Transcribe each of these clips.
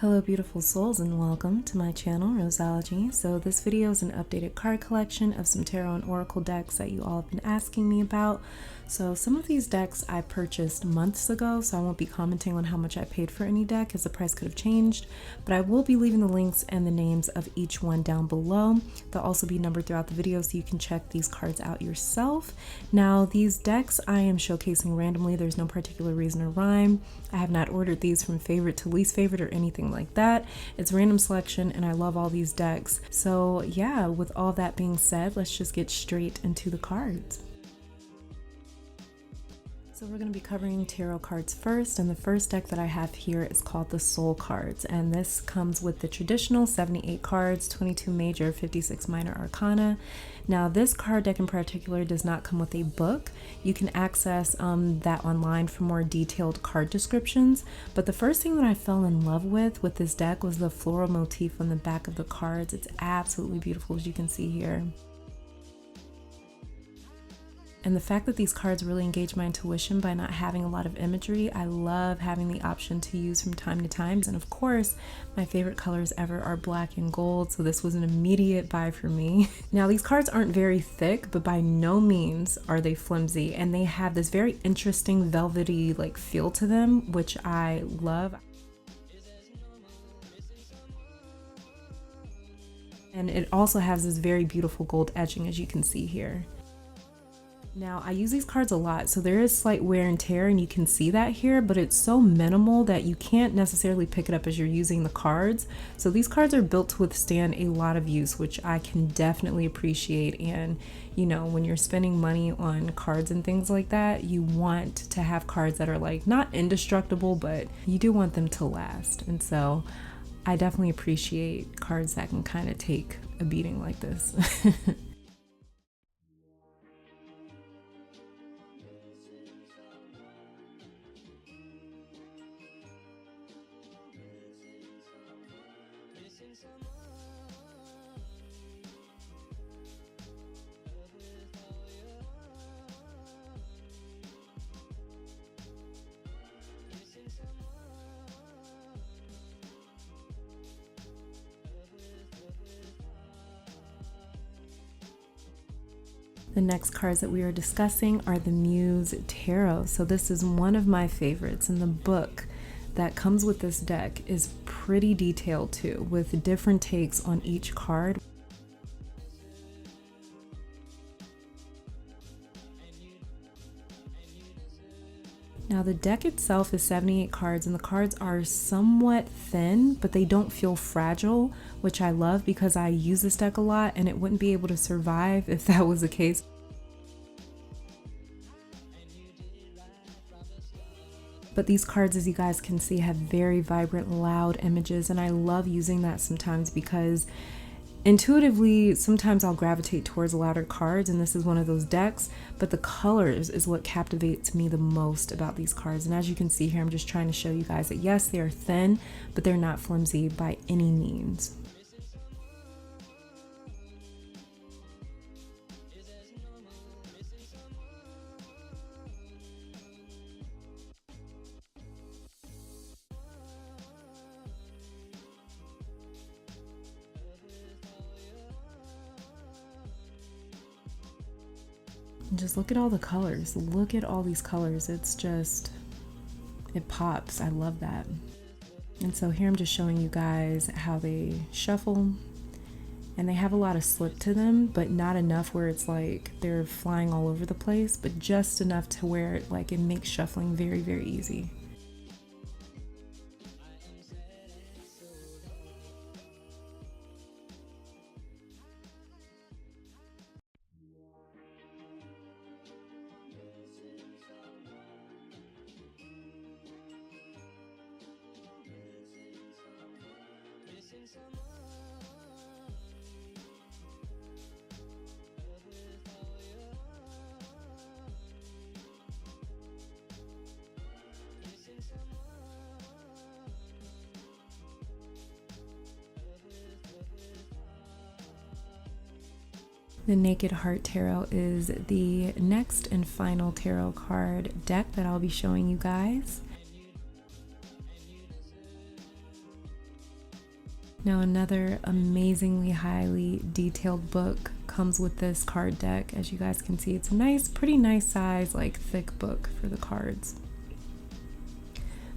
Hello beautiful souls and welcome to my channel, Roseology. So this video is an updated card collection of some tarot and oracle decks that you all have been asking me about. So some of these decks I purchased months ago, so I won't be commenting on how much I paid for any deck as the price could have changed, but I will be leaving the links and the names of each one down below. They'll also be numbered throughout the video so you can check these cards out yourself. Now these decks I am showcasing randomly. There's no particular reason or rhyme. I have not ordered these from favorite to least favorite or anything like that. It's random selection and I love all these decks. So yeah, with all that being said, let's just get straight into the cards. So we're going to be covering tarot cards first, and the first deck that I have here is called the Soul cards, and this comes with the traditional 78 cards, 22 major, 56 minor arcana. Now this card deck in particular does not come with a book. You can access that online for more detailed card descriptions, but the first thing that I fell in love with this deck was the floral motif on the back of the cards. It's absolutely beautiful, as you can see here. And the fact that these cards really engage my intuition by not having a lot of imagery, I love having the option to use from time to time. And of course, my favorite colors ever are black and gold, so this was an immediate buy for me. Now these cards aren't very thick, but by no means are they flimsy, and they have this very interesting velvety like feel to them, which I love. And it also has this very beautiful gold edging, as you can see here. Now I use these cards a lot, so there is slight wear and tear, and you can see that here, but it's so minimal that you can't necessarily pick it up as you're using the cards. So these cards are built to withstand a lot of use, which I can definitely appreciate. And you know, when you're spending money on cards and things like that, you want to have cards that are like not indestructible, but you do want them to last. And so I definitely appreciate cards that can kind of take a beating like this. The next cards that we are discussing are the Muse Tarot. So this is one of my favorites, and the book that comes with this deck is pretty detailed too, with different takes on each card. Now the deck itself is 78 cards, and the cards are somewhat thin, but they don't feel fragile, which I love because I use this deck a lot and it wouldn't be able to survive if that was the case. But these cards, as you guys can see, have very vibrant, loud images, and I love using that sometimes because intuitively, sometimes I'll gravitate towards louder cards, and this is one of those decks, but the colors is what captivates me the most about these cards. And as you can see here, I'm just trying to show you guys that yes, they are thin, but they're not flimsy by any means. Just look at all the colors. Look at all these colors. It's just, it pops. I love that. And so here I'm just showing you guys how they shuffle, and they have a lot of slip to them, but not enough where it's like they're flying all over the place, but just enough to where it makes shuffling very, very easy. The Naked Heart Tarot is the next and final tarot card deck that I'll be showing you guys. Now another amazingly highly detailed book comes with this card deck. As you guys can see, it's a nice, pretty nice size, like thick book for the cards.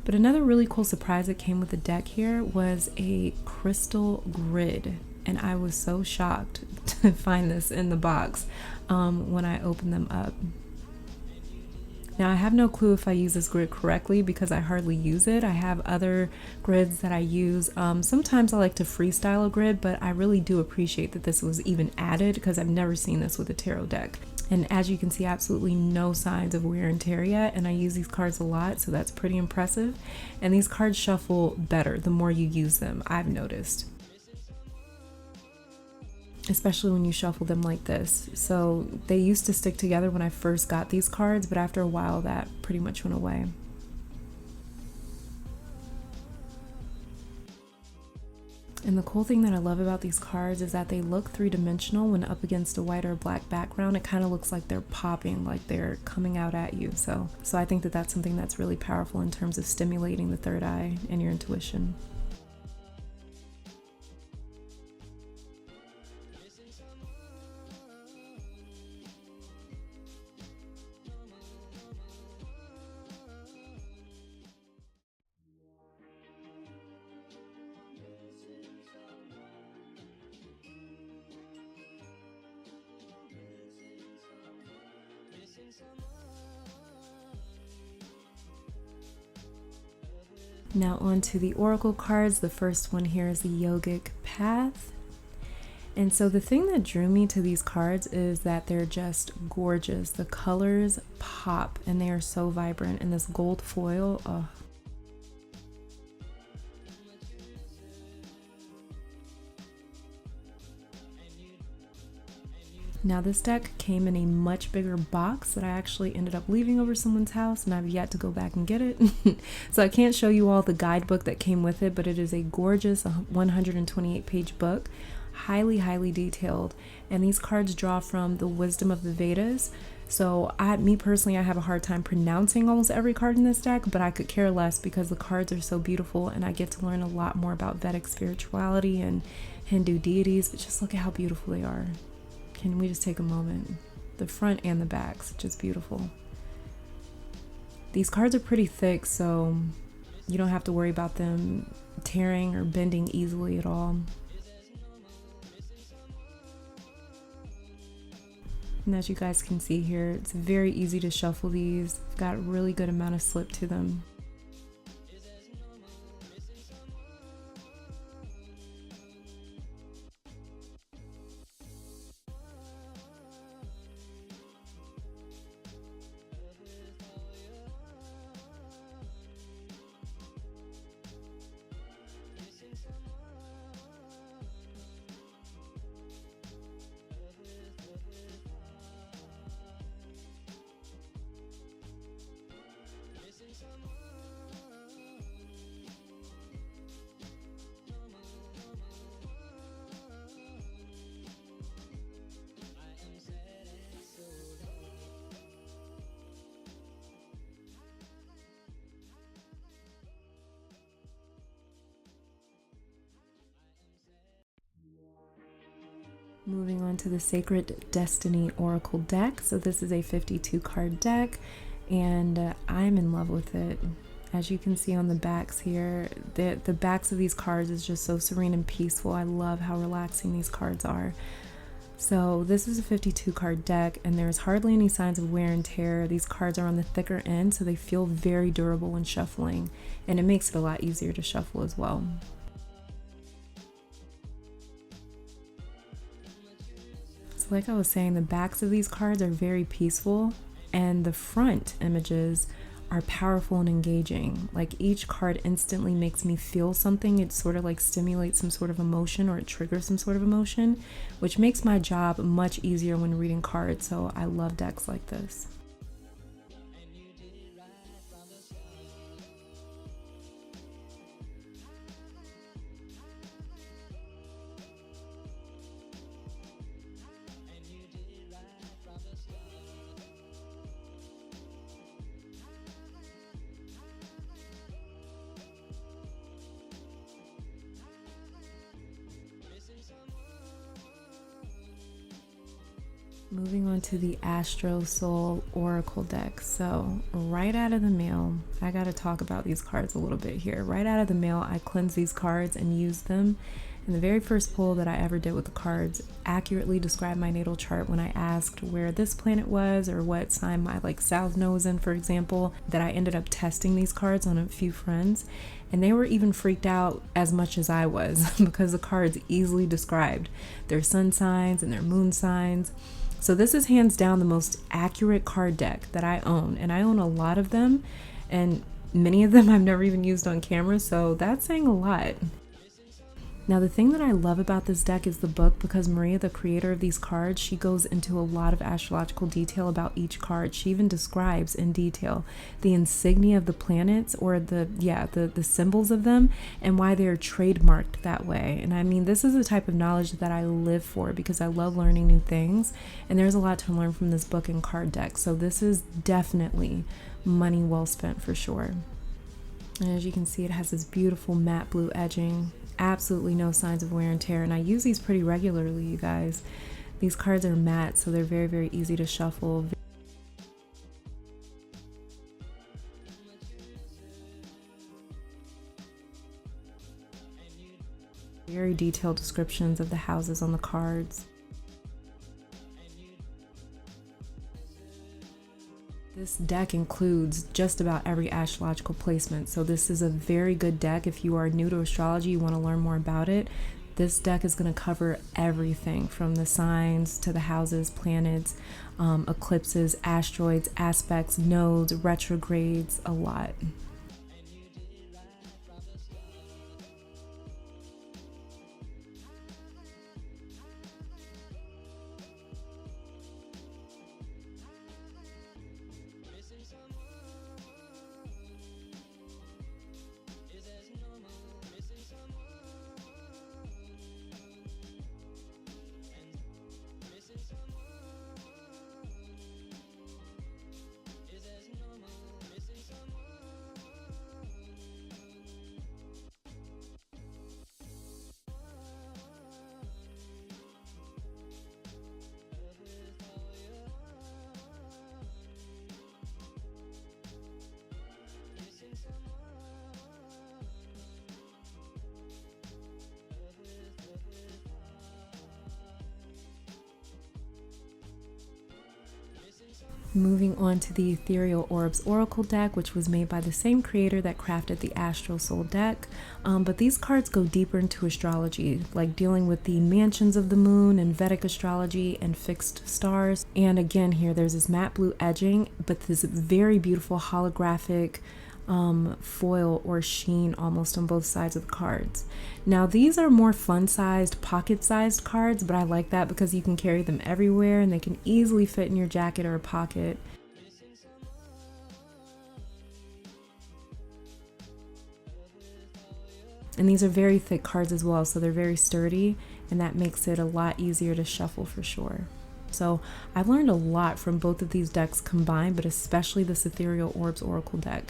But another really cool surprise that came with the deck here was a crystal grid. And I was so shocked to find this in the box when I opened them up. Now I have no clue if I use this grid correctly because I hardly use it. I have other grids that I use. Sometimes I like to freestyle a grid, but I really do appreciate that this was even added because I've never seen this with a tarot deck. And as you can see, absolutely no signs of wear and tear yet, and I use these cards a lot, so that's pretty impressive. And these cards shuffle better the more you use them, I've noticed. Especially when you shuffle them like this. So they used to stick together when I first got these cards, but after a while that pretty much went away. And the cool thing that I love about these cards is that they look three-dimensional when up against a white or black background. It kind of looks like they're popping, like they're coming out at you. So I think that that's something that's really powerful in terms of stimulating the third eye and your intuition. Now on to the oracle cards. The first one here is the Yogic Path. And so the thing that drew me to these cards is that they're just gorgeous. The colors pop and they are so vibrant, and this gold foil, oh. Now this deck came in a much bigger box that I actually ended up leaving over someone's house, and I've yet to go back and get it. So I can't show you all the guidebook that came with it, but it is a gorgeous 128-page book, highly detailed. And these cards draw from the wisdom of the Vedas. So me personally, I have a hard time pronouncing almost every card in this deck, but I could care less because the cards are so beautiful and I get to learn a lot more about Vedic spirituality and Hindu deities. But just look at how beautiful they are. Can we just take a moment? The front and the back's just beautiful. These cards are pretty thick, so you don't have to worry about them tearing or bending easily at all. And as you guys can see here, it's very easy to shuffle these. Got a really good amount of slip to them. Moving on to the Sacred Destiny Oracle deck. So this is a 52 card deck, and I'm in love with it. As you can see on the backs here, the backs of these cards is just so serene and peaceful. I love how relaxing these cards are. So this is a 52 card deck, and there's hardly any signs of wear and tear. These cards are on the thicker end, so they feel very durable when shuffling, and it makes it a lot easier to shuffle as well. So like I was saying, the backs of these cards are very peaceful, and the front images are powerful and engaging. Like each card instantly makes me feel something. It sort of like stimulates some sort of emotion, or it triggers some sort of emotion, which makes my job much easier when reading cards. So I love decks like this. Moving on to the Astrosoul Oracle deck. So right out of the mail, I got to talk about these cards a little bit here. Right out of the mail, I cleansed these cards and used them. And the very first pull that I ever did with the cards accurately described my natal chart when I asked where this planet was or what sign my south node was in, for example, that I ended up testing these cards on a few friends. And they were even freaked out as much as I was because the cards easily described their sun signs and their moon signs. So this is hands down the most accurate card deck that I own, and I own a lot of them, and many of them I've never even used on camera, so that's saying a lot. Now the thing that I love about this deck is the book, because Maria, the creator of these cards, she goes into a lot of astrological detail about each card. She even describes in detail the insignia of the planets, or the symbols of them, and why they're trademarked that way. And I mean, this is the type of knowledge that I live for because I love learning new things, and there's a lot to learn from this book and card deck. So this is definitely money well spent for sure. And as you can see, it has this beautiful matte blue edging. Absolutely no signs of wear and tear, and I use these pretty regularly, you guys. These cards are matte, so they're very, very easy to shuffle. Very detailed descriptions of the houses on the cards. This deck includes just about every astrological placement, so this is a very good deck if you are new to astrology, you want to learn more about it. This deck is going to cover everything from the signs to the houses, planets, eclipses, asteroids, aspects, nodes, retrogrades, a lot. Moving on to the Ethereal Orbs Oracle deck, which was made by the same creator that crafted the Astrosoul deck. But these cards go deeper into astrology, like dealing with the mansions of the moon and Vedic astrology and fixed stars. And again, here there's this matte blue edging, but this very beautiful holographic foil or sheen almost on both sides of the cards. Now these are more fun-sized, pocket-sized cards, but I like that because you can carry them everywhere and they can easily fit in your jacket or a pocket. And these are very thick cards as well, so they're very sturdy, and that makes it a lot easier to shuffle for sure. So I've learned a lot from both of these decks combined, but especially this Ethereal Orbs Oracle deck.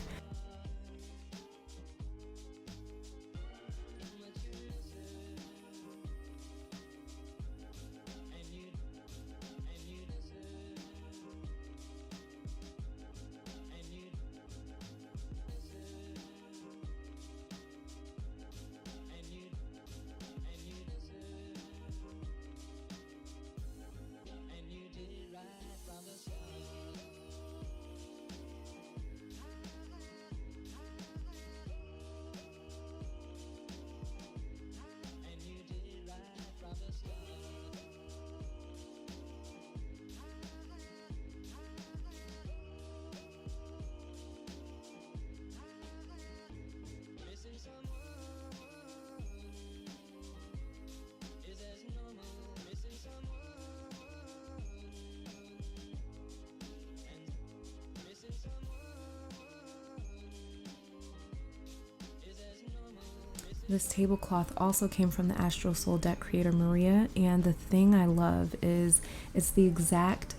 This tablecloth also came from the Astrosoul deck creator Maria, and the thing I love is it's the exact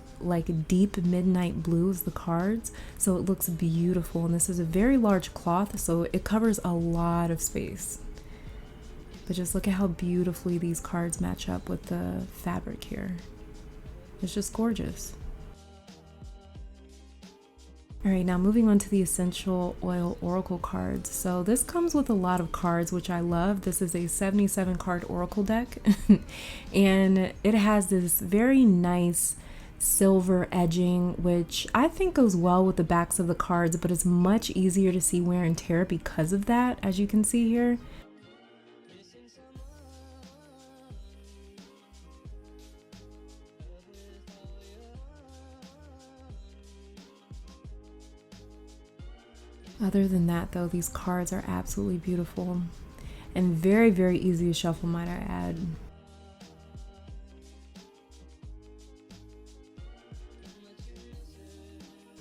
deep midnight blue as the cards, so it looks beautiful. And this is a very large cloth, so it covers a lot of space. But just look at how beautifully these cards match up with the fabric here. It's just gorgeous. Alright, now moving on to the Essential Oil Oracle cards. So this comes with a lot of cards, which I love. This is a 77 card Oracle deck, and it has this very nice silver edging, which I think goes well with the backs of the cards, but it's much easier to see wear and tear because of that, as you can see here. Other than that though, these cards are absolutely beautiful and very, very easy to shuffle, might I add.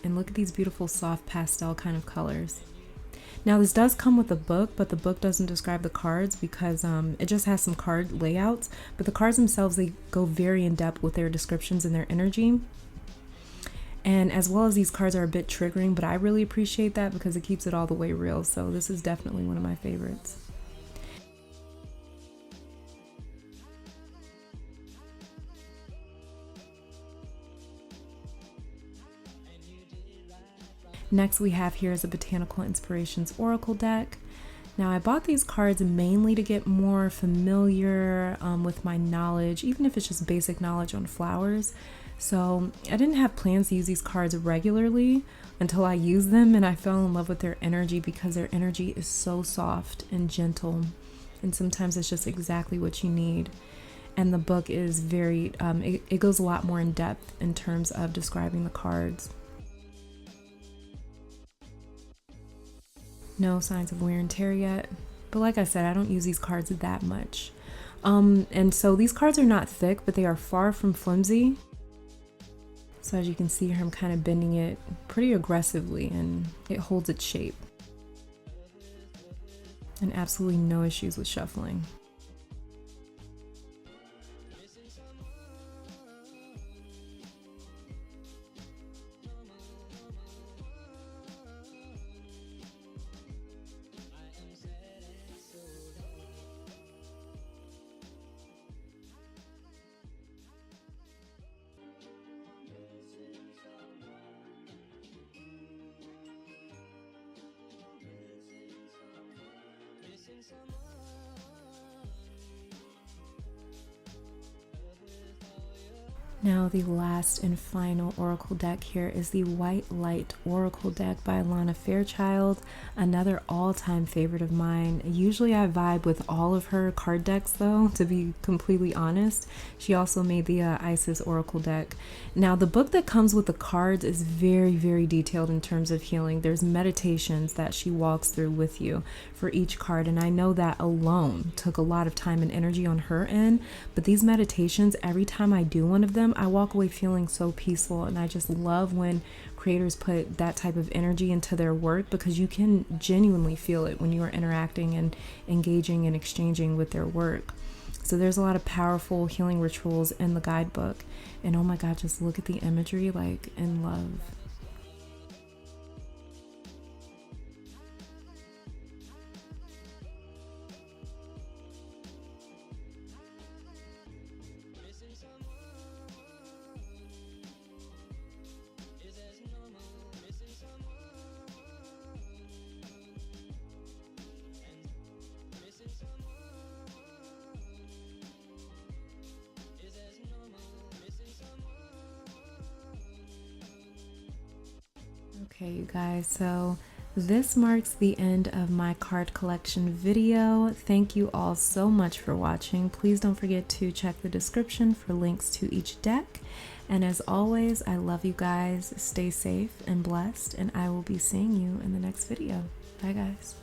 And look at these beautiful soft pastel kind of colors. Now this does come with a book, but the book doesn't describe the cards because it just has some card layouts, but the cards themselves, they go very in depth with their descriptions and their energy. And as well as these cards are a bit triggering, but I really appreciate that because it keeps it all the way real. So this is definitely one of my favorites. Next we have here is a Botanical Inspirations Oracle deck. Now I bought these cards mainly to get more familiar with my knowledge, even if it's just basic knowledge on flowers. So I didn't have plans to use these cards regularly until I used them, and I fell in love with their energy because their energy is so soft and gentle, and sometimes it's just exactly what you need. And the book is very, it goes a lot more in depth in terms of describing the cards. No signs of wear and tear yet, but like I said, I don't use these cards that much. And so these cards are not thick, but they are far from flimsy. So as you can see here, I'm kind of bending it pretty aggressively and it holds its shape. And absolutely no issues with shuffling. Now the last and final oracle deck here is the White Light Oracle deck by Alana Fairchild, another all-time favorite of mine. Usually I vibe with all of her card decks though, to be completely honest. She also made the Isis Oracle deck. Now the book that comes with the cards is very, very detailed in terms of healing. There's meditations that she walks through with you for each card, and I know that alone took a lot of time and energy on her end, but these meditations, every time I do one of them, I walk away feeling so peaceful, and I just love when creators put that type of energy into their work because you can genuinely feel it when you are interacting and engaging and exchanging with their work. So there's a lot of powerful healing rituals in the guidebook, and oh my god, just look at the imagery, like in love. Okay, you guys, so this marks the end of my card collection video. Thank you all so much for watching. Please don't forget to check the description for links to each deck. And as always, I love you guys. Stay safe and blessed, and I will be seeing you in the next video. Bye, guys.